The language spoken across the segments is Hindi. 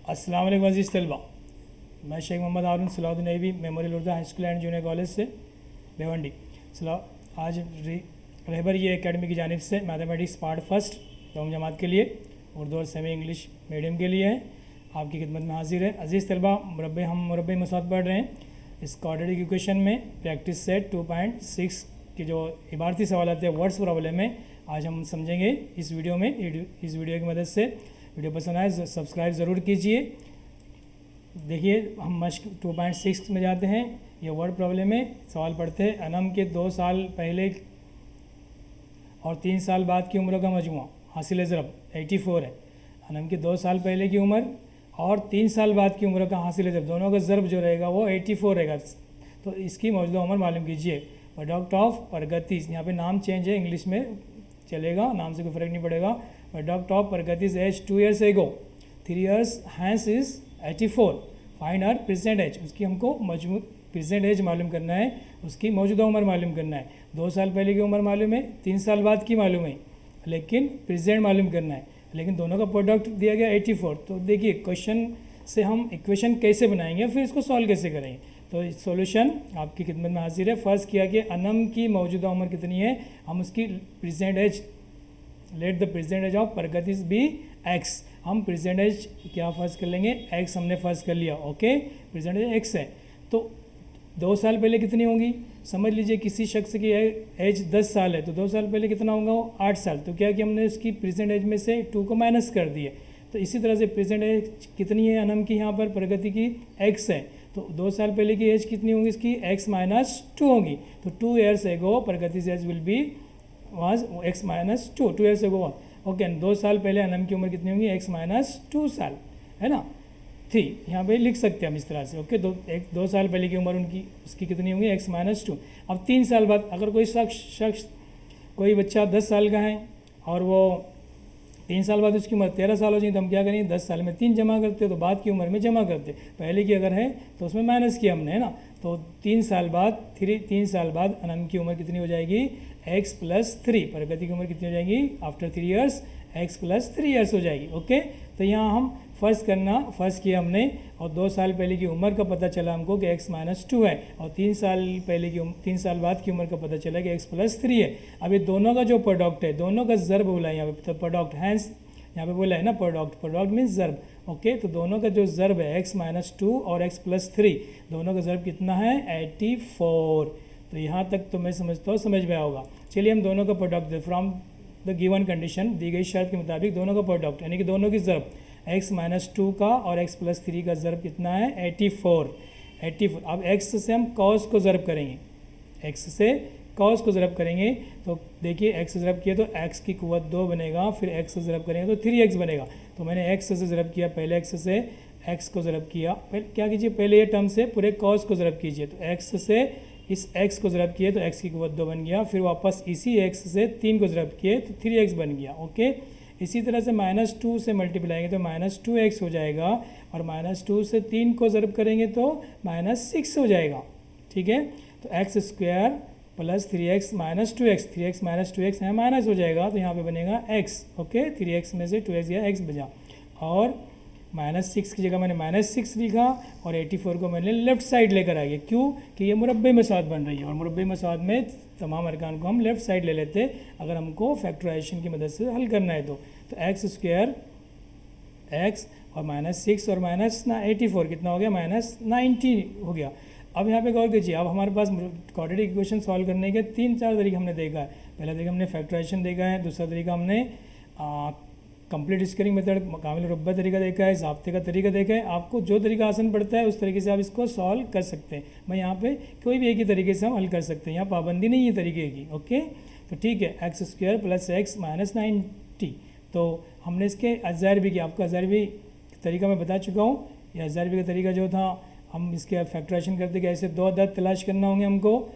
अस्सलाम वालेकुम अज़ीज़ तलबा, मैं Shaikh Mohammed Haroon Salahuddin Naivi memorial Urdu high school and junior college से भिवंडी। आज रहबर ये एकेडमी की जानिब से मैथमेटिक्स पार्ट फर्स्ट दौम जमात के लिए उर्दू और सेमी इंग्लिश मीडियम के लिए है, आपकी खिदमत में हाजिर है। अज़ीज़ तलबा, हम मुरब्बे मसाद पढ़ रहे हैं। इस क्वाड्रेटिक इक्वेशन में प्रैक्टिस सेट 2.6 की जो इबारती सवाल है वर्ड्स प्रॉब्लम में आज हम समझेंगे इस वीडियो में। इस वीडियो की मदद से वीडियो पसंद आए सब्सक्राइब ज़रूर कीजिए। देखिए हम मश्क 2.6 में जाते हैं। ये वर्ड प्रॉब्लम में सवाल पढ़ते हैं। अनम के 2 साल पहले और 3 साल बाद की उम्र का मजमुआ हासिल ज़रब 84 है। अनम के 2 साल पहले की उम्र और 3 साल बाद की उम्र का हासिल ज़रब, दोनों का ज़रब जो रहेगा वो 84 रहेगा। तो इसकी मौजूदा उम्र मालूम कीजिए। प्रोडक्ट ऑफ प्रगतिज, यहाँ पे नाम चेंज है, इंग्लिश में चलेगा, नाम से कोई फ़र्क नहीं पड़ेगा। प्रोडक्ट ऑफ प्रगतिज age 2 years ago 3 years hence is 84। Find our present age, उसकी हमको प्रेजेंट एज मालूम करना है, उसकी मौजूदा उम्र मालूम करना है। 2 साल पहले की उम्र मालूम है, 3 साल बाद की मालूम है, लेकिन प्रेजेंट मालूम करना है। लेकिन दोनों का प्रोडक्ट दिया गया 84। तो देखिए क्वेश्चन से हम इक्वेशन कैसे बनाएंगे, फिर इसको सॉल्व कैसे करेंगे। तो सॉल्यूशन आपकी खिदमत में हाजिर है। फर्स्ट किया कि अनम की मौजूदा उम्र कितनी है, हम उसकी present age, let the present age of प्रगतिज बी एक्स। हम प्रेजेंट एज क्या फर्स्ट कर लेंगे, एक्स हमने फर्स्ट कर लिया। ओके, प्रेजेंट एज एक्स है। तो 2 साल पहले कितनी होंगी, समझ लीजिए किसी शख्स की एज 10 साल है, तो 2 साल पहले कितना होगा, वो 8 साल। तो क्या कि हमने उसकी प्रेजेंट एज में से 2 को माइनस कर दिए। तो इसी तरह से प्रेजेंट एज कितनी है अनम की, यहाँ पर प्रगति की एक्स है। तो 2 साल पहले की एज कितनी होगी इसकी, x माइनस 2 होगी। तो 2 years ago Pragati age will be was x minus 2, 2 years ago. Okay, 2 साल पहले अनम की उम्र कितनी होगी, x माइनस 2 साल, है ना। ठीक, यहाँ पे लिख सकते हैं हम इस तरह से। ओके, 2 साल पहले की उम्र उनकी उसकी कितनी होगी, x माइनस 2। अब 3 साल बाद अगर कोई शख्स कोई बच्चा 10 साल का है और वो 3 साल बाद उसकी उम्र 13 साल हो जाए, तो हम क्या करेंगे, 10 साल में 3 जमा करते, तो बाद की उम्र में जमा करते। पहले की अगर है तो उसमें माइनस किया हमने, है ना। तो 3 साल बाद अनम की उम्र कितनी हो जाएगी, x प्लस 3। प्रगति की उम्र कितनी हो जाएगी after 3 years, x plus 3 years हो जाएगी। ओके, तो यहाँ हम फर्स्ट किया हमने, और 2 साल पहले की उम्र का पता चला हमको कि x माइनस 2 है, और 3 साल बाद की उम्र का पता चला कि x प्लस 3 है। अब ये दोनों का जो प्रोडक्ट है, दोनों का ज़र्ब बोला है यहाँ पे, तो प्रोडक्ट हैंस यहाँ पे बोला है ना, प्रोडक्ट मीन्स ज़र्ब। ओके, तो दोनों का जो ज़र्ब है x माइनस 2 और x प्लस 3, दोनों का ज़र्ब कितना है, 84। तो यहाँ तक तो मैं समझता हूँ समझ में होगा। चलिए हम दोनों का प्रोडक्ट दे, फ्रॉम द गिवन कंडीशन, दी गई शर्त के मुताबिक दोनों का प्रोडक्ट यानी कि दोनों की ज़र्ब x माइनस 2 का और x प्लस 3 का ज़र्ब कितना है, 84। अब x से हम cos को ज़र्ब करेंगे, x से cos को ज़र्ब करेंगे। तो देखिए x से ज़र्ब किया तो x की कुव्वत 2 बनेगा, फिर x से ज़र्ब करेंगे तो 3x बनेगा। तो मैंने x से ज़र्ब किया, पहले x से x को ज़र्ब किया। पहले क्या कीजिए, पहले ये टर्म से पूरे cos को ज़र्ब कीजिए। तो x से इस x को ज़रब किए तो x की कुव्वत 2 बन गया, फिर वापस इसी x से 3 को ज़रब किए तो 3x बन गया। ओके, इसी तरह से -2 से मल्टीप्लाई तो -2x हो जाएगा, और -2 से 3 को ज़रब करेंगे तो -6 हो जाएगा। ठीक है, तो x square plus 3x minus 2x, 3x minus 2x है माइनस हो जाएगा, तो यहाँ पे बनेगा x। ओके, 3x में से 2x गया, x बचा, और -6 की जगह मैंने -6 लिखा, और 84 को मैंने लेफ़्ट साइड लेकर आ गया। क्यों कि ये मुरब्बे मसाद बन रही है, और मुरब्बे मसाद में तमाम अरकान को हम लेफ़्ट साइड ले लेते अगर हमको फैक्टराइजेशन की मदद से हल करना है। तो एक्स स्क्वायर x और -6 और -84 कितना हो गया, -90 हो गया। अब यहाँ पे गौर कीजिए, अब हमारे पास क्वाड्रेटिक इक्वेशन सॉल्व करने के 3-4 तरीके हमने देखा है। पहला तरीका हमने फैक्टराइजेशन देखा है, दूसरा तरीका हमने कंप्लीट स्क्वायरिंग मेथड कामिल रुब्बा तरीका देखा है, ज़ाब्ते का तरीका देखा है। आपको जो तरीका आसान पड़ता है उस तरीके से आप इसको सॉल्व कर सकते हैं। मैं यहाँ पे कोई भी एक ही तरीके से हम हल कर सकते हैं, यहाँ पाबंदी नहीं है तरीके की। ओके, तो ठीक है, x square plus x minus 90। तो हमने इसके अज़ार भी किया, आपको अज़ार भी तरीका मैं बता चुका हूँ। ये अज़ार भी का तरीका जो था, हम इसके फैक्टराइजेशन करते कि ऐसे 2 अदद तलाश करना होंगे हमको।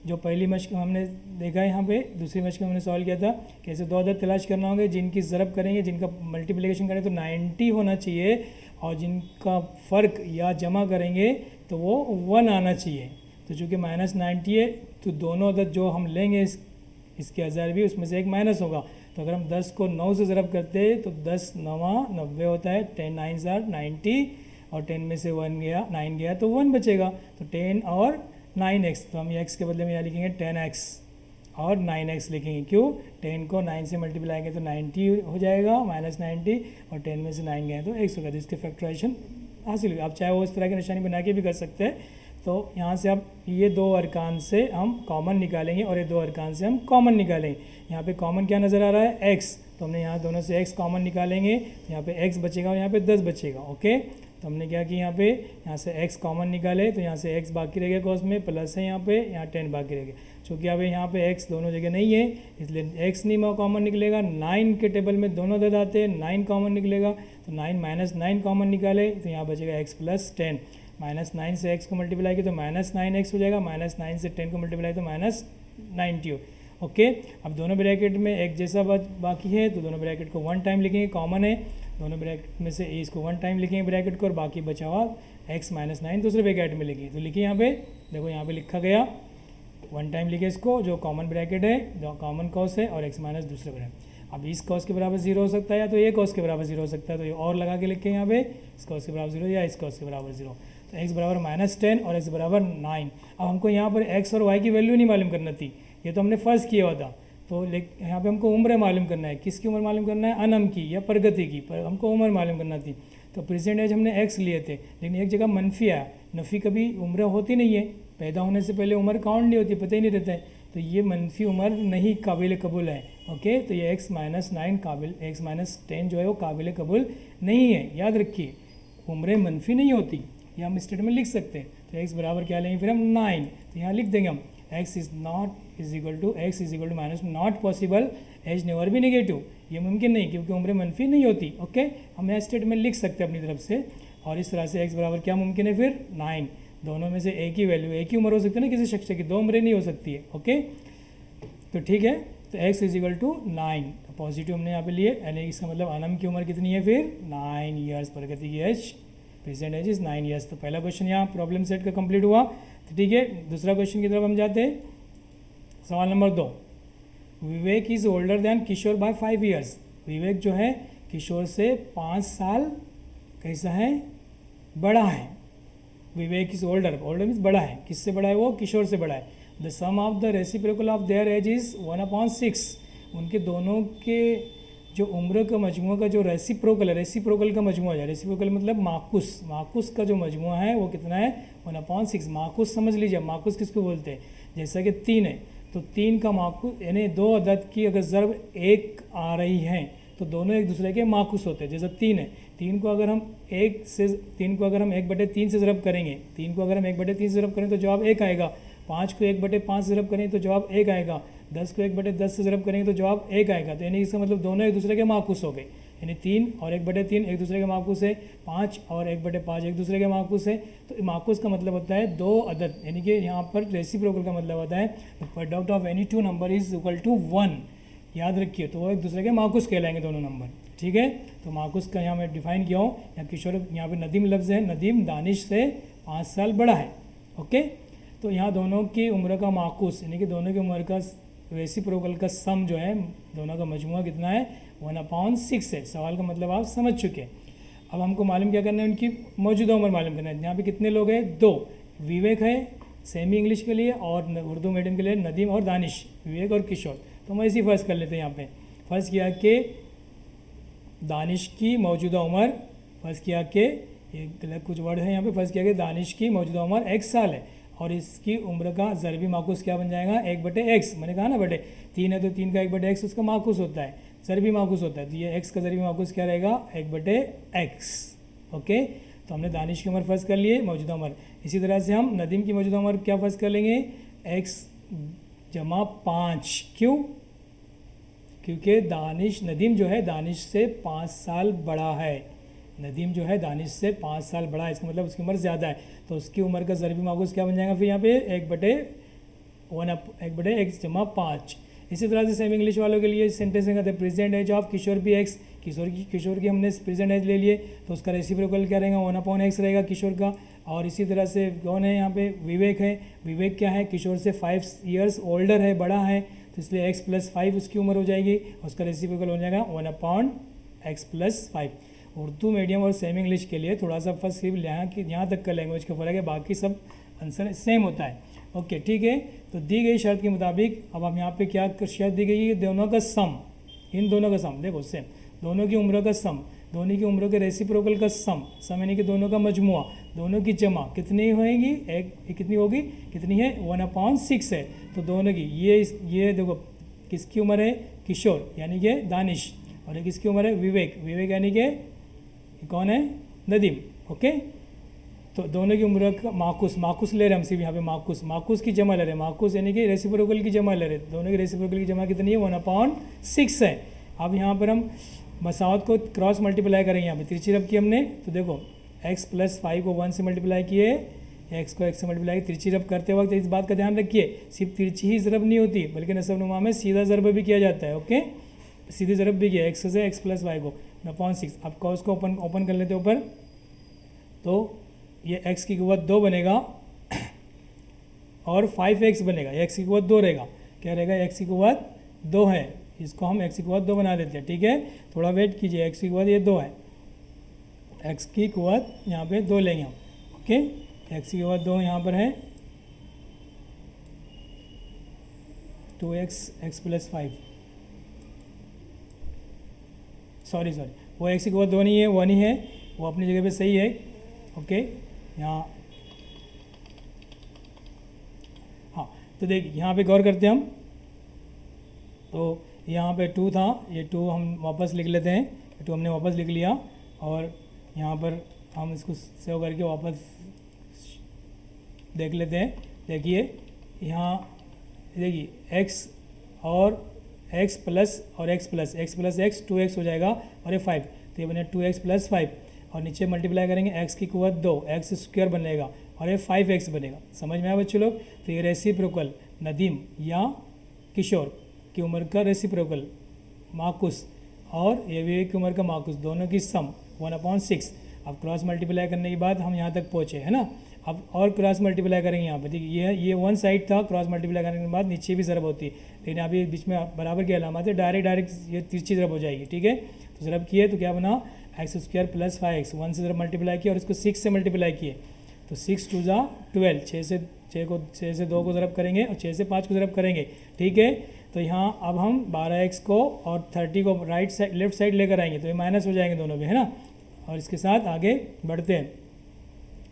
जो पहली मश्क हमने देखा है यहाँ पे, दूसरी मश्क में हमने सॉल्व किया था कि ऐसे 2 अदद तलाश करना होंगे जिनकी ज़रब करेंगे, जिनका मल्टीप्लिकेशन करें तो 90 होना चाहिए, और जिनका फ़र्क या जमा करेंगे तो वो 1 आना चाहिए। तो चूँकि -90 है, तो दोनों अदद जो हम लेंगे इसके अज़ार भी, उसमें से एक माइनस होगा, तो अगर हम 10 को 9 से ज़रब करते हैं तो 10 नवा 90 होता है, 10 9 आर 90 और 10 में से 1 गया 9 गया तो 1 बचेगा। तो 10 और 9x, तो हम ये x के बदले में यहाँ लिखेंगे 10x और 9x लिखेंगे। क्यों? 10 को 9 से मल्टीप्लाई करेंगे तो 90 हो जाएगा माइनस 90 और 10 में से 9 गए तो x होगा। तो इसके फैक्टराइजेशन हासिल हुई। आप चाहे वो इस तरह की निशानी बना के भी कर सकते हैं। तो यहाँ से अब ये दो अरकान से हम कॉमन निकालेंगे और ये दो अरकान से हम कॉमन निकालेंगे। यहाँ पे कॉमन क्या नज़र आ रहा है? x, तो हमने यहाँ दोनों से x कॉमन निकालेंगे तो यहाँ पे x बचेगा और यहाँ पे 10 बचेगा। ओके, तो हमने क्या किया, यहाँ से x कॉमन निकाले तो यहाँ से x बाकी रह गया कॉस में, प्लस है यहाँ पे, यहाँ 10 बाकी रह गया। चूँकि अब यहाँ पे x दोनों जगह नहीं है इसलिए x नहीं कॉमन निकलेगा। 9 के टेबल में दोनों दे आते हैं, 9 कॉमन निकलेगा तो 9 माइनस 9 कॉमन निकाले तो यहाँ बचेगा x प्लस 10। माइनस 9 से x को मल्टीप्लाई किया तो माइनस 9x हो जाएगा, माइनस 9 से 10 को मल्टीप्लाई तो माइनस 90। ओके, अब दोनों ब्रैकेट में एक जैसा बाकी है तो दोनों ब्रैकेट को 1 टाइम लिखेंगे, कॉमन है दोनों ब्रैकेट में से इसको 1 टाइम लिखेंगे ब्रैकेट को और बाकी बचा हुआ x माइनस 9 दूसरे ब्रैकेट में लिखिए। तो लिखिए यहाँ पे, देखो यहाँ पे लिखा गया 1 टाइम लिखे इसको, जो कॉमन ब्रैकेट है, जो कॉमन कॉस है और x माइनस दूसरे ब्रैकेट। अब इस कॉस के बराबर 0 हो सकता है या तो ये कॉस के बराबर 0 हो सकता है, तो ये और लगा के लिखे यहाँ पे इस कॉस के बराबर 0 या इस कॉस के बराबर 0। तो x बराबर माइनस 10 और x बराबर 9। अब हमको यहाँ पर x और y की वैल्यू नहीं मालूम करना थी, ये तो हमने फर्स्ट किया हुआ था। तो यहाँ पे हमको उम्र मालूम करना है। किसकी उम्र मालूम करना है? अनम की या प्रगति की, पर हमको उम्र मालूम करना थी। तो प्रेजेंट एज हमने x लिए थे, लेकिन एक जगह मनफी आया। नफ़ी कभी उम्र होती नहीं है, पैदा होने से पहले उम्र काउंट नहीं होती, पता ही नहीं रहता है। तो ये मनफी उम्र नहीं काबिल कबूल है। ओके, तो ये x माइनस 9 काबिल, x माइनस 10 जो है वो काबिल कबूल नहीं है। याद रखिए, उम्रें मनफी नहीं होती, ये हम स्टेटमेंट लिख सकते हैं। तो x बराबर क्या लेंगे फिर हम 9, तो यहाँ लिख देंगे हम x is equal to minus not possible age never भी नेगेटिव, ये मुमकिन नहीं क्योंकि उम्रें मनफी नहीं होती। ओके, हम यह स्टेटमेंट लिख सकते हैं अपनी तरफ से। और इस तरह से x बराबर क्या मुमकिन है फिर 9, दोनों में से एक ही वैल्यू, एक ही उम्र हो सकती है ना किसी शख्स की, दो उम्रें नहीं हो सकती है। ओके, तो ठीक है, तो x इज इक्वल टू 9, तो पॉजिटिव हमने यहाँ पे लिए, यानी इसका मतलब अनम की उम्र कितनी है फिर 9 ईयर्स, प्रगति की age, present age is 9 years. तो पहला क्वेश्चन यहाँ प्रॉब्लम सेट का कंप्लीट हुआ। तो ठीक है, दूसरा क्वेश्चन की तरफ हम जाते हैं। सवाल number 2, Vivek is older than Kishore by 5 years. Vivek जो है किशोर से 5 साल कैसा है? बड़ा है। विवेक इज़ ओल्डर, ओल्डर मीन्स बड़ा है। किससे बड़ा है वो? किशोर से बड़ा है। The sum of the reciprocal of their age is 1/6। उनके दोनों के जो उम्र का मजमूआ का जो रेसिप्रोकल है, रेसिप्रोकल का मजमूआ है, रेसिप्रोकल मतलब माकुस, माकुस का जो मजमूआ है वो कितना है? 1/6। माकुस समझ लीजिए, माकुस किसको बोलते हैं? जैसा कि 3 है तो 3 का माकुस, यानी दो अदद की अगर ज़रब 1 आ रही है तो दोनों एक दूसरे के माकुस होते हैं। जैसा 3 है, 3 को अगर हम 1/3 से ज़रब करेंगे, 3 को अगर हम 1/3 से ज़रब करें तो जवाब 1 आएगा। 5 को 1/5 से ज़रब करें तो जवाब 1 आएगा। 10 को 1/10 से ज़रब करेंगे तो जवाब 1 आएगा। तो यानी इसका मतलब दोनों एक दूसरे के माकुस हो गए, यानी 3 और 1/3 एक दूसरे के माकुस है, 5 और 1/5 एक दूसरे के माकुस है। तो माकुस का मतलब होता है दो अदद, यानी कि यहाँ पर रेसिप्रोकल का मतलब होता है product of any two number is equal to 1। याद रखिए, तो वो एक दूसरे के माकुस कहलाएंगे दोनों नंबर। ठीक है, तो माकुस का यहाँ मैं डिफाइन किया हूँ। यहाँ किशोर, यहाँ पे नदीम लफ्ज़ है, नदीम दानिश से 5 साल बड़ा है। ओके, तो यहाँ दोनों की उम्र का माकुस यानी कि दोनों की उम्र का रेसिप्रोकल का सम जो है, दोनों का मजमुआ कितना है? 1/6 है। सवाल का मतलब आप समझ चुके हैं। अब हमको मालूम क्या करना है? उनकी मौजूदा उम्र मालूम करना है। यहाँ पे कितने लोग हैं? 2। विवेक है सेमी इंग्लिश के लिए और उर्दू मीडियम के लिए नदीम और दानिश, विवेक और किशोर। तो हम ऐसे ही फर्स्ट कर लेते हैं। यहाँ पे फर्स्ट किया कि दानिश की मौजूदा उम्र, फर्स्ट किया कि ये गलत कुछ वर्ड है यहाँ पे, फर्स्ट किया कि दानिश की मौजूदा उम्र 1 साल है और इसकी उम्र का ज़रबी माकुस क्या बन जाएगा? 1/x। मैंने कहा ना बटे 3 है तो 3 का 1/x उसका माकुस होता है, ज़रबी माकुस होता है। तो ये x का ज़रबी माकुस क्या रहेगा? 1/x। ओके, तो हमने दानिश की उम्र फर्स्ट कर लिए, मौजूदा उम्र। इसी तरह से हम नदीम की मौजूदा उम्र क्या फर्स्ट कर लेंगे? x + 5। क्यों? क्योंकि नदीम जो है दानिश से 5 साल बड़ा है। नदीम जो है दानिश से 5 साल बड़ा है, इसका मतलब उसकी उम्र ज़्यादा है। तो उसकी उम्र का ज़रबी माकुस क्या बन जाएगा फिर यहाँ पे? 1/x + 5। इसी तरह से सेमी इंग्लिश वालों के लिए सेंटेंस में कहते हैं प्रेजेंट एज ऑफ किशोर भी x। किशोर की हमने प्रेजेंट एज ले लिए तो उसका रेसिप्रोकल क्या रहेगा? 1/x रहेगा किशोर का। और इसी तरह से कौन है यहाँ पे? विवेक है। विवेक क्या है? किशोर से 5 ईयर्स ओल्डर है, बड़ा है। तो इसलिए x प्लस 5 उसकी उम्र हो जाएगी, उसका रेसिप्रोकल हो जाएगा 1/x प्लस 5। उर्दू मीडियम और सेमी इंग्लिश के लिए थोड़ा सा फर्स्ट सिर्फ यहाँ तक का लैंग्वेज का फ़र्क है, बाकी सब आंसर सेम होता है। ओके ठीक है, तो दी गई शर्त के मुताबिक अब हम यहाँ पे क्या शर्त दी गई है, दोनों का सम, इन दोनों का सम देखो सेम, दोनों की उम्र का सम, दोनों की उम्रों के रेसिप्रोकल का सम यानी कि दोनों का मजमुआ, दोनों की जमा कितनी होएगी, एक कितनी होगी, कितनी है 1/6 है। तो दोनों की ये देखो किसकी उम्र है, किशोर यानी कि दानिश, और ये किसकी उम्र है, विवेक यानी कि कौन है, नदीम। ओके, तो दोनों की उम्र का माकुस ले रहे हैं हम सिर्फ यहाँ पे, माकुस की जमा ले रहे हैं, माकुस यानी कि रेसिप्रोकल की जमा ले रहे हैं, दोनों की रेसिप्रोकल की जमा कितनी है 1/6 है। अब यहाँ पर हम मसावत को क्रॉस मल्टीप्लाई करेंगे, यहाँ पे तिरछी रब की हमने, तो देखो x प्लस 5 को 1 से मल्टीप्लाई किए, x को x से मल्टीप्लाई, तिरछी रब करते वक्त इस बात का ध्यान रखिए, सिर्फ तिरछी ही ज़रब नहीं होती बल्कि नसब नुमा में सीधा ज़रब भी किया जाता है। ओके, सीधी ज़रब भी किया, x से x प्लस 5 को 1/6। अब कॉस को ओपन कर लेते ऊपर, तो ये x की क़ुव्वत 2 बनेगा और 5x बनेगा, x की क़ुव्वत 2 रहेगा, क्या रहेगा, x की क़ुव्वत 2 है, इसको हम x की क़ुव्वत 2 बना देते हैं। ठीक है, थोड़ा वेट कीजिए, x की क़ुव्वत ये 2 है, x की क़ुव्वत यहाँ पे 2 लेंगे हम। ओके, x की क़ुव्वत 2 यहाँ पर है 2x x प्लस 5, सॉरी वो x की क़ुव्वत 2 नहीं है, 1 ही है, वो अपनी जगह पे सही है। ओके, यहाँ हाँ, तो देखिए यहाँ पे गौर करते हैं हम, तो यहाँ पे 2 था, ये 2 हम वापस लिख लेते हैं, 2 हमने वापस लिख लिया, और यहाँ पर हम इसको सेव करके वापस देख लेते हैं। देखिए यहाँ देखिए x और x प्लस और x प्लस x 2x हो जाएगा, और ये 5, तो ये बने 2x प्लस 5, और नीचे मल्टीप्लाई करेंगे x की क़ुव्वत 2, x स्क्वायर बनेगा, और ये 5x बनेगा। समझ में आया बच्चों लोग, तो ये रेसिप्रोकल नदीम या किशोर की उम्र का रेसिप्रोकल माकुस, और ये विवेक की उम्र का माकुस, दोनों की सम 1/6। अब क्रॉस मल्टीप्लाई करने के बाद हम यहाँ तक पहुँचे, है ना। अब और क्रॉस मल्टीप्लाई करेंगे यहाँ पे, देखिए ये वन साइड था, क्रॉस मल्टीप्लाई करने के बाद नीचे भी ज़रब होती है, लेकिन अभी बीच में बराबर की अलामत है, डायरेक्ट ये तिरछी ज़रब हो जाएगी। ठीक है, तो ज़रब किए तो क्या बना, x स्क्वायर प्लस 5x, 1 से ज़रब मल्टीप्लाई किया और इसको 6 से मल्टीप्लाई किए, तो 6 2 ज़ा 12, 6 से 2 को ज़रब करेंगे और 6 से 5 को ज़रब करेंगे। ठीक है, तो यहाँ अब हम 12x को और 30 को लेफ्ट साइड लेकर आएंगे, तो ये माइनस हो जाएंगे दोनों भी, है ना। और इसके साथ आगे बढ़ते हैं,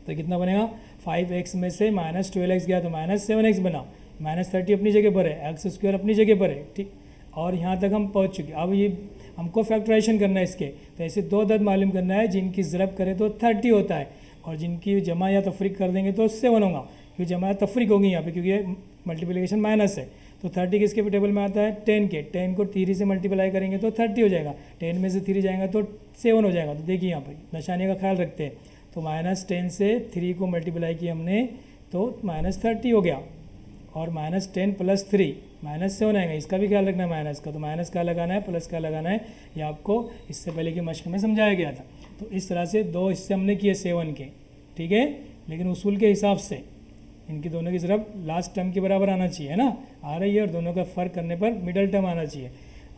तो कितना बनेगा, 5x में से -12x गया तो -7x बना, -30 अपनी जगह पर है, x स्क्वायर अपनी जगह पर है। ठीक, और यहाँ तक हम पहुँच चुके। अब ये हमको फैक्टराइजेशन करना है इसके, तो ऐसे 2 अदद मालूम करना है जिनकी ज़रब करें तो 30 होता है, और जिनकी जमा या तफरीक कर देंगे तो 7 होगा, क्योंकि जमा या तफरीक होगी यहाँ पे, क्योंकि ये मल्टीप्लिकेशन माइनस है। तो 30 किसके टेबल में आता है, 10 के, 10 को 3 से मल्टीप्लाई करेंगे तो 30 हो जाएगा, 10 में से 3 जाएगा तो 7 हो जाएगा। तो देखिए यहाँ पर निशानी का ख्याल रखते हैं, तो -10 से 3 को मल्टीप्लाई किया हमने तो -30 हो गया, और -10 प्लस 3 -7 आएगा, इसका भी ख्याल रखना है माइनस का, तो माइनस का लगाना है, प्लस का लगाना है, ये आपको इससे पहले की मश्क में समझाया गया था। तो इस तरह से 2 हिस्से हमने किए 7 के, ठीक है, लेकिन उसूल के हिसाब से इनकी दोनों की तरफ लास्ट टर्म के बराबर आना चाहिए, है ना, आ रही है, और दोनों का फ़र्क करने पर मिडल टर्म आना चाहिए।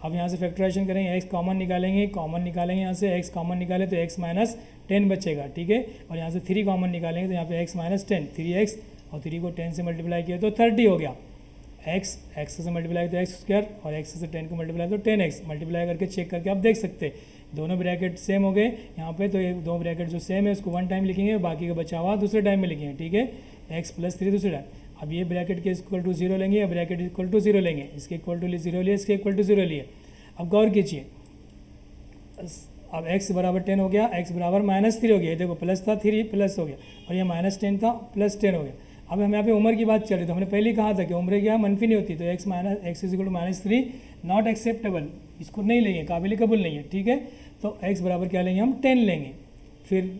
अब यहाँ से फैक्टराइजेशन करेंगे, x कॉमन निकालेंगे, यहाँ से x कॉमन निकाले तो x -10 बचेगा। ठीक है, और यहाँ से 3 कॉमन निकालेंगे तो यहाँ पे x -10, 3x, और 3 को 10 से मल्टीप्लाई किया तो 30 हो गया, x से मल्टीप्लाई तो x स्क्वायर, और x से 10 को मल्टीप्लाई तो 10x, मल्टीप्लाई करके चेक करके आप देख सकते हैं दोनों ब्रैकेट सेम हो गए यहाँ पे, तो ये 2 ब्रैकेट जो सेम है उसको 1 टाइम लिखेंगे, बाकी का बचा हुआ दूसरे टाइम में लिखेंगे। ठीक है, x + 3 दूसरे टाइम। अब ये ब्रैकेट के इक्वल टू 0 लेंगे, या ब्रैकेट इक्वल टू 0 लेंगे, इसके इक्वल टू 0 लिए, इसके इक्वल टू 0 लिए। अब गौर कीजिए, अब x बराबर 10 हो गया, x बराबर -3 हो गया, देखो प्लस था 3 प्लस हो गया, और ये -10 था प्लस 10 हो गया। अब हम यहाँ पे उम्र की बात चल रही, तो हमने पहले ही कहा था कि उम्र क्या मनफी नहीं होती, तो x = -3 नॉट एक्सेप्टेबल, इसको नहीं लेंगे, काबिल कबूल नहीं है। ठीक है, तो x बराबर क्या लेंगे हम, 10 लेंगे। फिर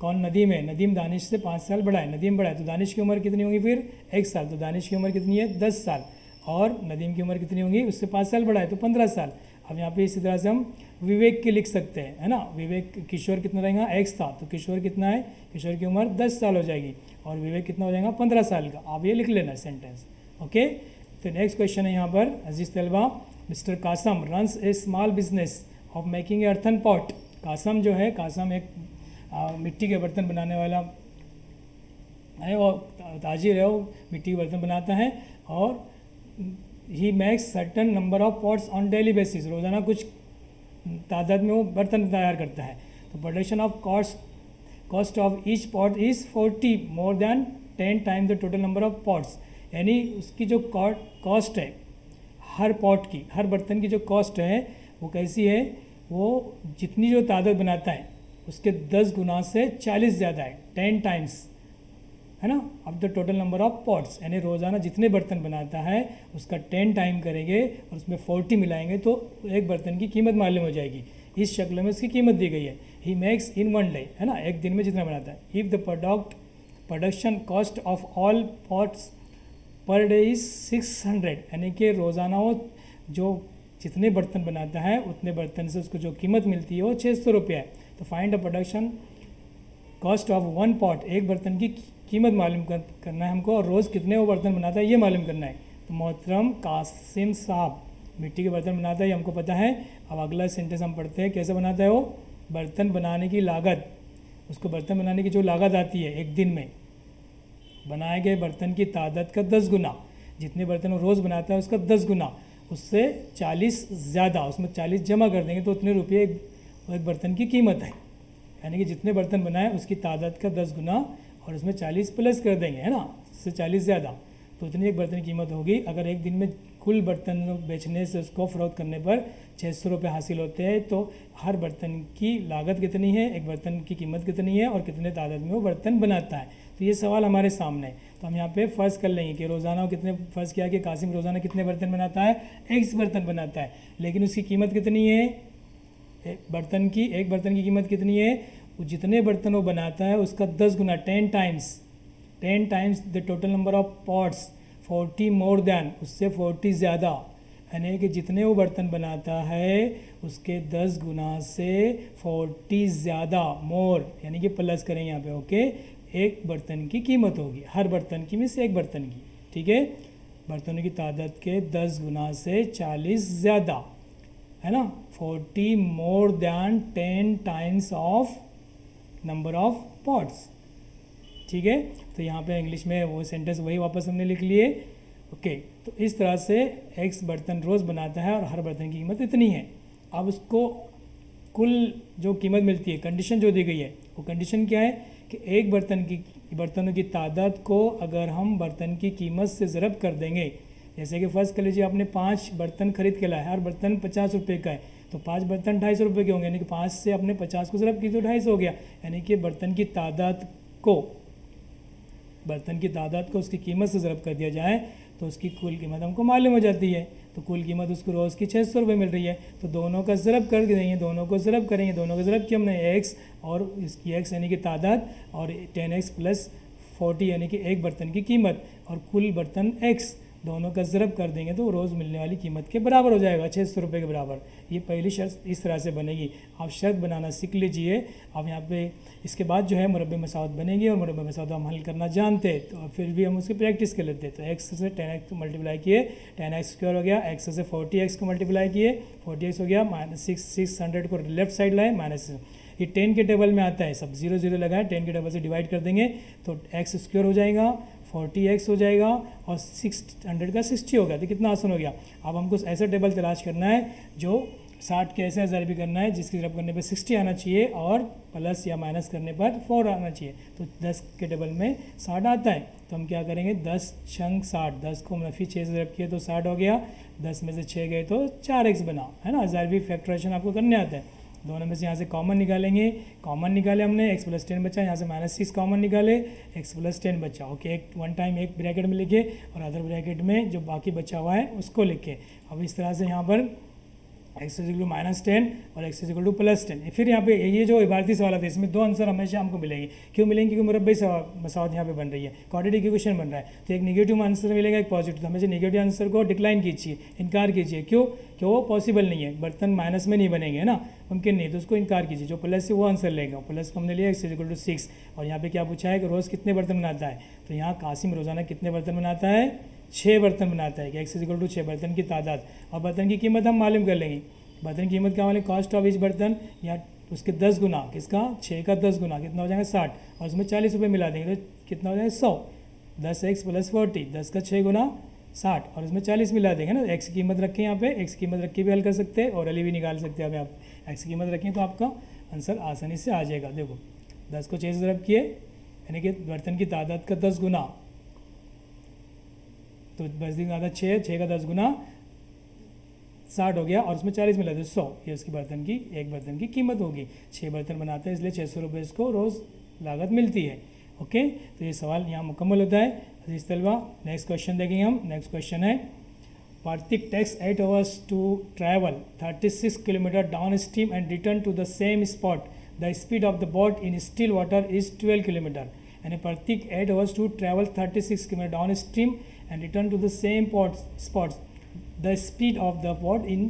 कौन, नदीम है, नदीम दानिश से 5 साल बड़ा है, नदीम बड़ा है, तो दानिश की उम्र कितनी होगी फिर 1 साल, तो दानिश की उम्र कितनी है 10 साल, और नदीम की उम्र कितनी होगी, उससे 5 साल बड़ा है तो 15 साल। अब यहाँ पे इसी तरह से हम विवेक के लिख सकते हैं, है ना, विवेक, किशोर कितना रहेगा, x था, तो किशोर कितना है, किशोर की उम्र 10 साल हो जाएगी, और विवेक कितना हो जाएगा 15 साल का। आप ये लिख लेना सेंटेंस। ओके, तो नेक्स्ट क्वेश्चन है यहाँ पर, अजीज तलबा, mister Kasam runs a small business of making earthen pot. Kasam जो है, कासम एक मिट्टी के बर्तन बनाने वाला है, वो ताजिर है, वो मिट्टी के बर्तन बनाता है, और he makes certain number of pots on daily basis, रोज़ाना कुछ तादाद में वो बर्तन तैयार करता है। तो production of cost of each pot is 40 more than 10 times the total number of pots, यानी उसकी जो कॉस्ट है हर पॉट की, हर बर्तन की जो कॉस्ट है वो कैसी है, वो जितनी जो तादाद बनाता है उसके 10 गुना से 40 ज़्यादा है, 10 टाइम्स, है ना, अब the total number of pots, यानी रोज़ाना जितने बर्तन बनाता है उसका 10 टाइम करेंगे और उसमें 40 मिलाएंगे तो एक बर्तन की कीमत मालूम हो जाएगी। इस शक्ल में उसकी कीमत दी गई है। ही मेक्स इन 1 डे, है ना, एक दिन में जितना बनाता है। If the production cost of all pots per day is 600, यानी कि रोज़ाना वो जो जितने बर्तन बनाता है उतने बर्तन से उसको जो कीमत मिलती है वो 600 रुपये है। तो find the production cost of 1 pot, एक बर्तन की कीमत मालूम करना है हमको, और रोज़ कितने वो बर्तन बनाता है ये मालूम करना है। तो मोहतरम कासिम साहब मिट्टी के बर्तन बनाता है, ये हमको पता है। अब अगला सेंटेंस हम पढ़ते हैं, कैसे बनाता है वो, बर्तन बनाने की लागत, उसको बर्तन बनाने की जो लागत आती है एक दिन में, बनाए गए बर्तन की तादाद का 10 गुना, जितने बर्तन वो रोज़ बनाता है उसका 10 गुना, उससे 40 ज़्यादा, उसमें 40 जमा कर देंगे तो उतने रुपये एक बर्तन की कीमत है, यानी कि जितने बर्तन बनाए उसकी तादाद का 10 गुना और उसमें 40 प्लस कर देंगे, है ना, उससे 40 ज़्यादा, तो उतनी एक बर्तन की कीमत होगी। अगर एक दिन में कुल बर्तन बेचने से उसको फ़रोख्त करने पर 600 रुपये हासिल होते हैं, तो हर बर्तन की लागत कितनी है, एक बर्तन की कीमत कितनी है और कितने तादाद में वो बर्तन बनाता है। तो ये सवाल हमारे सामने है। तो हम यहाँ पे फ़र्ज़ कर लेंगे कि रोज़ाना कितने, फ़र्ज़ किया कि कासिम रोज़ाना कितने बर्तन बनाता है, एक बर्तन बनाता है, लेकिन उसकी कीमत कितनी है, एक बर्तन की कीमत कितनी है, वो जितने बर्तन वो बनाता है उसका 10 गुना, 10 times the total number of pots, 40 more than, उससे 40 ज़्यादा, यानी कि जितने वो बर्तन बनाता है उसके 10 गुना से 40 ज़्यादा, मोर यानी कि प्लस करें यहाँ पे, ओके, एक बर्तन की कीमत होगी, हर बर्तन की में से एक बर्तन की, ठीक है, बर्तनों की तादाद के 10 गुना से 40 ज़्यादा, है ना, 40 more than 10 times of number of pots, ठीक है। तो यहाँ पे इंग्लिश में वो सेंटेंस वही वापस हमने लिख लिए, ओके। तो इस तरह से एक्स बर्तन रोज़ बनाता है और हर बर्तन की कीमत इतनी है। अब उसको कुल जो कीमत मिलती है, कंडीशन जो दी गई है, वो कंडीशन क्या है कि एक बर्तनों की तादाद को अगर हम बर्तन की कीमत से ज़रब कर देंगे, जैसे कि फ़र्ज़ कर लीजिए आपने 5 बर्तन खरीद के लाए, हर बर्तन 50 रुपये का है, तो 5 बर्तन 250 रुपये के होंगे, यानी कि 5 से अपने 50 को ज़रब की तो 250 हो गया, यानी कि बर्तन की तादाद को उसकी कीमत से ज़रब कर दिया जाए तो उसकी कुल कीमत हमको मालूम हो जाती है। तो कुल कीमत उसको रोज़ की 600 रुपये मिल रही है, तो दोनों का ज़रब कर देंगे, दोनों को ज़रब किया हमने एक्स और इसकी एक्स यानी कि तादाद और 10x प्लस 40 यानी कि एक बर्तन की कीमत और कुल बर्तन एक्स, दोनों का ज़रब कर देंगे तो रोज़ मिलने वाली कीमत के बराबर हो जाएगा, 600 रुपये के बराबर। ये पहली शर्त इस तरह से बनेगी। आप शर्त बनाना सीख लीजिए। अब यहाँ पे इसके बाद जो है मुरब्बे मसावत बनेगी और मुरब्बे मसावत हम हल करना जानते हैं, तो फिर भी हम उसकी प्रैक्टिस कर लेते हैं। तो x से 10x को मल्टीप्लाई किए, 10x स्क्वायर हो गया, x से 40x को मल्टीप्लाई किए, 40x हो गया, -600 को लेफ्ट साइड लाए, माइनस ये 10 के टेबल में आता है, सब 0 0 लगाए, 10 के टेबल से डिवाइड कर देंगे तो x स्क्वायर हो जाएगा, 40x हो जाएगा और 600 का 60 होगा। तो कितना आसान हो गया। अब हमको ऐसा टेबल तलाश करना है जो 60 के ऐसे हज़ार भी करना है जिसकी तरफ करने पर 60 आना चाहिए और प्लस या माइनस करने पर 4 आना चाहिए। तो 10 के टेबल में 60 आता है, तो हम क्या करेंगे, 10 छंग 60, 10 को हमने फिर 6 से ज़रब किया तो 60 हो गया, 10 में से 6 गए तो 4x बना, है ना। हज़ारवी फैक्टराइजेशन आपको करने आता है। दोनों में से यहाँ से कॉमन निकालेंगे, कॉमन निकाले हमने, x प्लस 10 बचा, यहाँ से -6 कॉमन निकाले, x प्लस 10 बचा, ओके। एक वन टाइम एक ब्रैकेट में लिखे और अदर ब्रैकेट में जो बाकी बचा हुआ है उसको लिखे। अब इस तरह से यहाँ पर x इक्वल -10 और x इक्वल +10। फिर यहाँ पे ये जो इबारती सवाल है इसमें 2 आंसर हमेशा हमको मिलेंगे। क्यों मिलेंगे, क्योंकि मुरब्बे मसावत यहाँ पे बन रही है, क्वाड्रेटिक इक्वेशन बन रहा है, तो एक नेगेटिव आंसर मिलेगा, एक पॉजिटिव। तो हमेशा नेगेटिव आंसर को डिक्लाइन कीजिए, इनकार कीजिए। क्यों वो पॉसिबल नहीं है, बर्तन माइनस में नहीं बनेंगे, है ना, मुमकिन नहीं, तो उसको इनकार कीजिए। जो प्लस है वो आंसर लेगा, प्लस को हमने लिया x इक्वल 6। और यहाँ पे क्या पूछा है कि रोज़ कितने बर्तन बनाता है, तो यहाँ कासिम रोज़ाना कितने बर्तन बनाता है, 6 बर्तन बनाता है कि x इज इक्वल टू 6 बर्तन की तादाद, और बर्तन की कीमत हम मालूम कर लेंगे। बर्तन की कीमत क्या मालूम, कॉस्ट ऑफ इच बर्तन, या उसके 10 गुना, किसका 6 का 10 गुना कितना हो जाएगा 60, और उसमें 40 रुपये मिला देंगे तो कितना हो जाएगा 100, 10x + 40, 10 का 6 गुना 60, और इसमें 40 मिला देंगे ना। x की कीमत रखें यहाँ पे, x की कीमत रख के भी हल कर सकते हैं और अली भी निकाल सकते हैं। अभी आप x की कीमत रखें तो आपका आंसर आसानी से आ जाएगा। देखो 10 को 6 से ज़रब किए यानी कि बर्तन की तादाद का 10 गुना, तो बर्तन की तादाद 6, 6 का 10 गुना 60 हो गया, और उसमें 40 मिला तो 100, ये उसकी बर्तन की एक बर्तन की कीमत होगी। 6 बर्तन बनाते हैं इसलिए 600 रुपये इसको रोज़ लागत मिलती है। ओके, तो ये सवाल यहाँ मुकम्मल होता है। अजीज तलबा, नेक्स्ट क्वेश्चन देखेंगे हम। नेक्स्ट क्वेश्चन है, Partik takes 8 hours to travel 36 km downstream and return to the same spot. The speed of the boat in still water is 12 km. यानी Partik 8 hours to travel 36 km downstream and return to the same spots. The speed of the boat in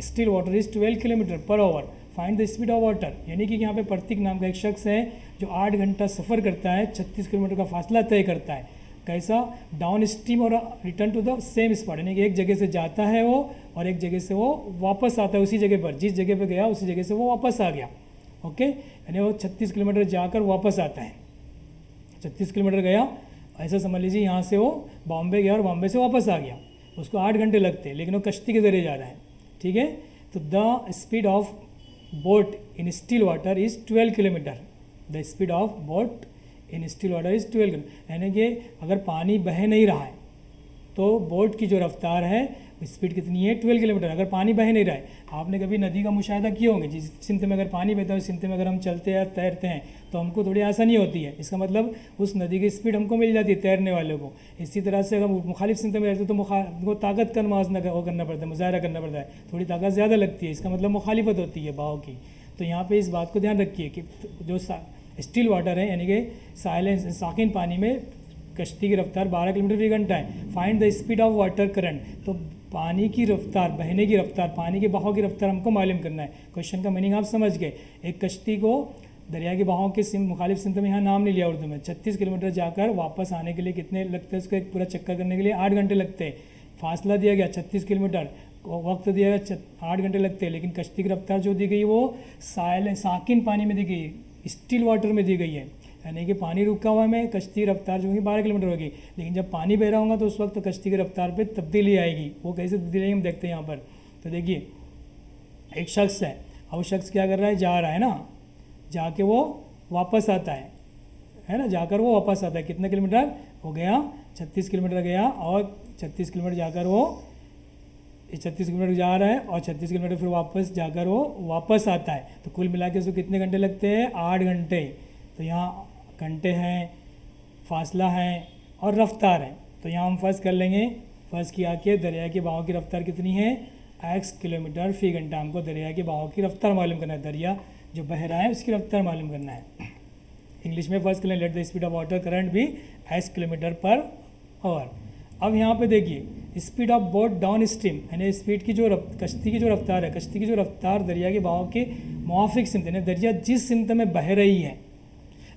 still water is 12 km per hour. Find the speed of water. यानी कि यहाँ पे Partik नाम का एक शख्स है जो 8 घंटा सफ़र करता है, 36 किलोमीटर का फासला तय करता है। कैसा, डाउन स्ट्रीम और return to the same spot, यानी कि एक जगह से जाता है वो और एक जगह से वो वापस आता है उसी जगह पर, जिस जगह पे गया उसी जगह से वो वापस आ गया। ओके, यानी वो 36 किलोमीटर जाकर वापस आता है। 36 किलोमीटर गया, ऐसा समझ लीजिए यहाँ से वो बॉम्बे गया और बॉम्बे से वापस आ गया, उसको 8 घंटे लगते हैं, लेकिन वो कश्ती के ज़रिए जा रहा है। ठीक है, तो the speed of boat in still water is 12 kilometre. The speed of boat in still water is 12 kilometre, यानी कि अगर पानी बह नहीं रहा है तो बोट की जो रफ्तार है स्पीड कितनी है 12 किलोमीटर। अगर पानी बह नहीं रहा है, आपने कभी नदी का मुशाहिदा किया होंगे, जिस सिमत में अगर पानी बहता है उस सिमत में अगर हम चलते हैं तैरते हैं तो हमको थोड़ी आसानी होती है, इसका मतलब उस नदी की स्पीड हमको मिल जाती है तैरने वालों को। इसी तरह से अगर मुखालिफ सिमत में रहते तो उनको ताकत का मुआवजा करना पड़ता है, मुजाहरा करना पड़ता है, थोड़ी ताकत ज़्यादा लगती है, इसका मतलब मुखालिफत होती है बहाव की। तो यहाँ पर इस बात को ध्यान रखिए कि जो स्टिल वाटर है यानी कि साइलेंस साकिन पानी में कश्ती की रफ्तार 12 किलोमीटर फी घंटा है। Find the speed of water current, तो पानी की रफ्तार, बहने की रफ्तार, पानी के बहाव की रफ्तार हमको मालूम करना है। क्वेश्चन का मीनिंग आप समझ गए। एक कश्ती को दरिया के बहाव के मुखालिफ सिमत में यहाँ नाम नहीं लिया उर्दू में, 36 किलोमीटर जाकर वापस आने के लिए कितने लगते हैं, उसको एक पूरा चक्कर करने के लिए 8 घंटे लगते हैं। फासला दिया गया 36 किलोमीटर, वक्त दिया गया 8 घंटे लगते हैं, लेकिन कश्ती की रफ्तार जो दी गई वो साकिन पानी में दी गई, स्टिल वाटर में दी गई है, यानी कि पानी रुका हुआ में कश्ती रफ्तार जो होगी 12 किलोमीटर होगी, लेकिन जब पानी बह रहा होगा तो उस वक्त कश्ती की रफ्तार पे तब्दीली आएगी। वो कैसे तब्दीली आएगी हम देखते हैं यहाँ पर। तो देखिए एक शख्स है, और वो शख्स क्या कर रहा है, जा रहा है ना, जाके वो वापस आता है ना, जाकर वो वापस आता है। कितने किलोमीटर हो गया, 36 किलोमीटर गया, और 36 किलोमीटर जाकर वो 36 किलोमीटर जा रहा है और 36 किलोमीटर फिर वापस जाकर वो वापस आता है। तो कुल मिला के उसको कितने घंटे लगते हैं, 8 घंटे। तो यहाँ घंटे हैं, फासला है और रफ्तार है। तो यहाँ हम फर्स्ट कर लेंगे, फर्स्ट किया कि दरिया के बहाव की रफ्तार कितनी है, x किलोमीटर फी घंटा। हमको दरिया के बहाव की रफ्तार मालूम करना है, दरिया जो बह रहा है उसकी रफ्तार मालूम करना है। इंग्लिश में फर्स्ट कर लें, let the speed of water current भी x किलोमीटर पर आवर। अब यहाँ पे देखिए speed of boat down stream, यानी स्पीड की जो कश्ती की जो रफ्तार है, कश्ती की जो रफ्तार दरिया के बहाव के मुआफिक सिमत, यानी दरिया जिस सिमत में बह रही है,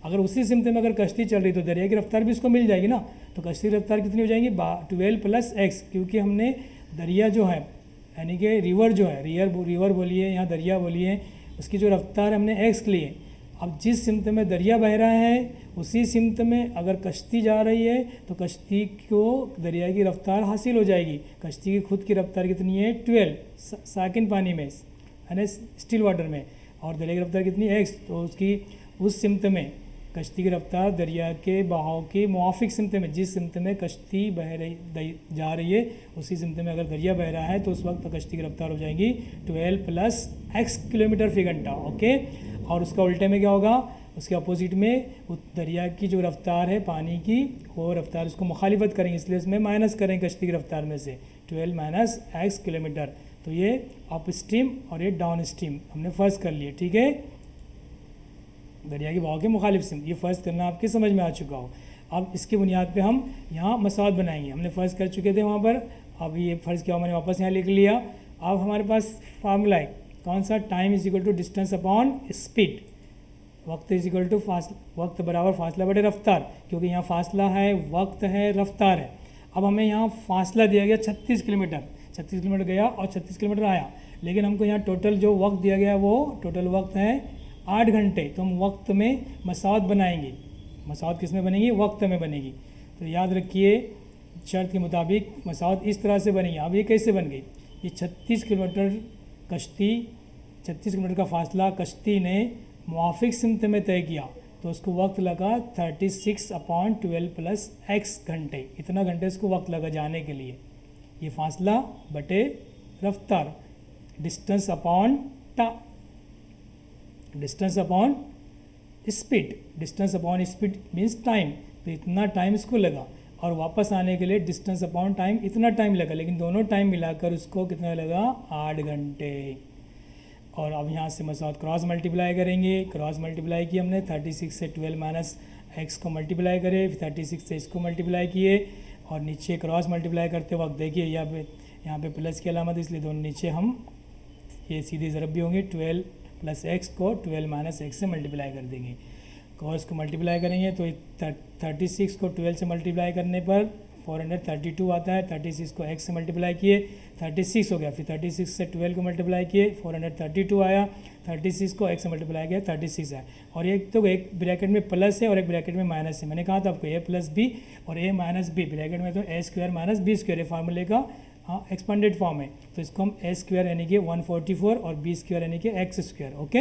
अगर उसी सिमत में अगर कश्ती चल रही तो दरिया की रफ्तार भी उसको मिल जाएगी ना। तो कश्ती की रफ्तार कितनी हो जाएगी, 12 + x, क्योंकि हमने दरिया जो है यानी कि रिवर जो है, रिवर बोलिए यहाँ दरिया बोलिए, उसकी जो रफ्तार हमने x ली है। अब जिस सिमत में दरिया बह रहा है उसी सिमत में अगर कश्ती जा रही है तो कश्ती को दरिया की रफ्तार हासिल हो जाएगी। कश्ती की खुद की रफ्तार कितनी है, 12 साकिन पानी में यानी स्टिल वाटर में, और दरिया की रफ्तार कितनी है, x। तो उसकी उस सिमत में कश्ती की रफ्तार दरिया के बहाव के मुआफिक सिमत में, जिस सिमत में कश्ती जा रही है उसी सिमत में अगर दरिया बह रहा है तो उस वक्त कश्ती की रफ्तार हो जाएगी 12 + x किलोमीटर फी घंटा। ओके, और उसका उल्टे में क्या होगा, उसके अपोजिट में दरिया की जो रफ्तार है पानी की, वो रफ्तार उसको मुखालिफत करेंगे, इसलिए इसमें माइनस करेंगे कश्ती की रफ्तार में से 12 - x किलोमीटर। तो ये अप स्ट्रीम और ये डाउन स्ट्रीम हमने फर्स्ट कर लिए। ठीक है, दरिया के बहाव के मुखालिफ सिम, ये फर्स्ट करना आपके समझ में आ चुका हो। अब इसकी बुनियाद पे हम यहाँ मसावत बनाएंगे, हमने फर्स्ट कर चुके थे वहाँ पर, अब ये फ़र्ज़ किया मैंने वापस यहाँ लिख लिया। अब हमारे पास फार्मूला है कौन सा, time is equal to distance upon speed, वक्त इज इक्वल टू वक्त बराबर फासला बटे रफ्तार, क्योंकि यहाँ फासला है, वक्त है, रफ्तार है। अब हमें यहाँ फासला दिया गया 36 किलोमीटर, 36 किलोमीटर गया और 36 किलोमीटर आया, लेकिन हमको यहाँ टोटल जो वक्त दिया गया है वो टोटल वक्त है 8 घंटे। तो हम वक्त में मसावत बनाएंगे। मसावत किस में बनेगी? वक्त में बनेगी। तो याद रखिए शर्त के मुताबिक मसावत इस तरह से बनेगी। अब ये कैसे बन गई? ये 36 किलोमीटर कश्ती, 36 किलोमीटर का फासला कश्ती ने मुआफिक सिमत में तय किया, तो उसको वक्त लगा 36/12 प्लस x घंटे। इतना घंटे उसको वक्त लगा जाने के लिए। ये फासला बटे रफ्तार, distance upon speed. Distance upon speed means time. तो इतना टाइम इसको लगा और वापस आने के लिए डिस्टेंस अपॉन टाइम इतना टाइम लगा, लेकिन दोनों टाइम मिलाकर उसको कितना लगा? 8 घंटे। और अब यहाँ से मसावत क्रॉस मल्टीप्लाई करेंगे। क्रॉस मल्टीप्लाई किया हमने, 36 से 12 माइनस एक्स को मल्टीप्लाई करे, फिर 36 से इसको मल्टीप्लाई किए और नीचे क्रॉस मल्टीप्लाई करते वक्त देखिए यहाँ पे प्लस की अलामत, इसलिए दोनों नीचे हम ये सीधे ज़रब भी होंगे। 12 प्लस एक्स को 12 माइनस एक्स से मल्टीप्लाई कर देंगे। क्रॉस को मल्टीप्लाई करेंगे तो 36 को 12 से मल्टीप्लाई करने पर 432 आता है। 36 को x से मल्टीप्लाई किए 36 हो गया, फिर 36 से 12 को मल्टीप्लाई किए 432 आया। 36 को x से मल्टीप्लाई किया 36 है। और एक तो एक ब्रैकेट में प्लस है और एक ब्रैकेट में माइनस है। मैंने कहा था आपको a प्लस बी और a माइनस बी, ब्रैकेट में तो a square minus B square है, फार्मूले का एक्सपेंडेड फॉर्म है। तो इसको हम a स्क्वायर यानी कि 144 और b स्क्वायर यानी कि x स्क्वायर, ओके,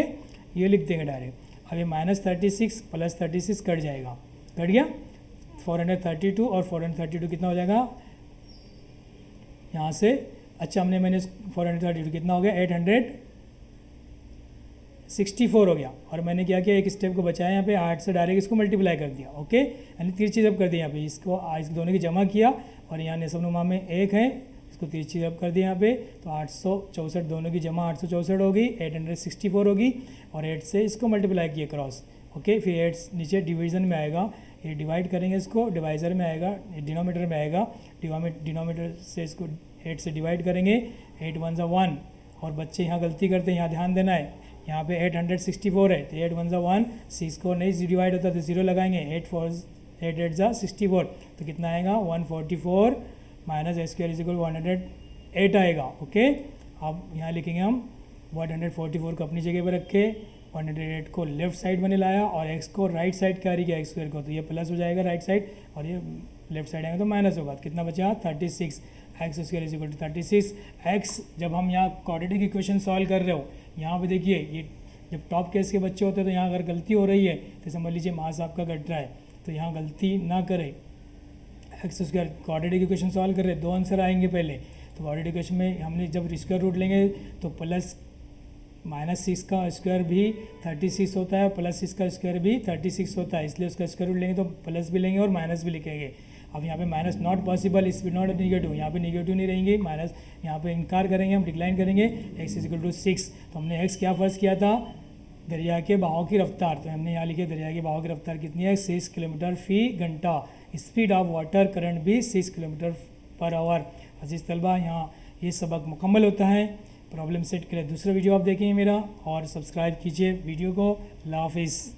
ये लिख देंगे डायरेक्ट। अब ये -36 प्लस 36 कट जाएगा, कट गया 432 और 432 कितना हो जाएगा यहाँ से? अच्छा हमने मैंने 432 कितना हो गया? 864 हो गया। और मैंने क्या किया, एक स्टेप को बचाया यहाँ पे 8 से डायरेक्ट इसको मल्टीप्लाई कर दिया, ओके, यानी तिरछी जब कर दिया यहाँ पे, इसको दोनों की जमा किया और यहाँ नेसबनुमा में 1 है, इसको तिरछी जब कर दिया यहाँ पे, तो 864 दोनों की जमा 864 होगी, 864 होगी और 8 से इसको मल्टीप्लाई किया क्रॉस, ओके। फिर 8 नीचे डिवीज़न में आएगा, ये डिवाइड करेंगे इसको, डिवाइज़र में आएगा, डिनोमीटर में आएगा, डिनोमीटर से इसको 8 से डिवाइड करेंगे, 8 1 ज़ा 1। और बच्चे यहाँ गलती करते हैं, यहाँ ध्यान देना है, यहाँ पे 864 है तो 8 1 ज़ा 1, 6 को नहीं डिवाइड होता तो 0 लगाएंगे, 8 8 ज़ा 64, तो कितना आएगा 144 minus A square is equal 108 आएगा, ओके। अब यहाँ लिखेंगे हम 144 को अपनी जगह पर रखे, 108 को लेफ्ट साइड में लाया और x को राइट साइड कैरी किया, एक्स स्क्वायर को, तो ये प्लस हो जाएगा राइट साइड और ये लेफ्ट साइड आएगा तो माइनस होगा। कितना बचा? 36 X square is equal to 36 X. जब हम यहाँ क्वाड्रेटिक इक्वेशन सॉल्व कर रहे हो, यहाँ पे देखिए ये जब टॉप केस के बच्चे होते हैं तो यहाँ अगर गलती हो रही है तो समझ लीजिए मास आपका घट रहा है, तो यहाँ गलती ना करें। X square quadratic equation solve कर रहे हैं, 2 आंसर आएंगे पहले, तो क्वाड्रेटिक इक्वेशन में हमने जब स्क्वायर रूट लेंगे तो प्लस -6 का स्क्वायर भी 36 होता है, +6 का स्क्वायर भी 36 होता है, इसलिए उसका स्क्वायर रूट लेंगे तो प्लस भी लेंगे और माइनस भी लिखेंगे। अब यहाँ पे माइनस नॉट पॉसिबल, इस नॉट निगेटिव, यहाँ पे निगेटिव नहीं रहेंगे, माइनस यहाँ पे इनकार करेंगे, हम डिक्लाइन करेंगे, x इज इक्वल टू 6। तो हमने x क्या फर्ज किया था? दरिया के बहाव की रफ्तार, तो हमने यहाँ लिखे दरिया के बहाव की रफ्तार कितनी है? 6 किलोमीटर फी घंटा। स्पीड ऑफ वाटर करंट भी 6 किलोमीटर पर आवर। अजीज़ तलबा, यहाँ ये सबक मुकम्मल होता है। प्रॉब्लम सेट के लिए दूसरा वीडियो आप देखेंगे मेरा और सब्सक्राइब कीजिए वीडियो को। अल्लाह हाफिज़।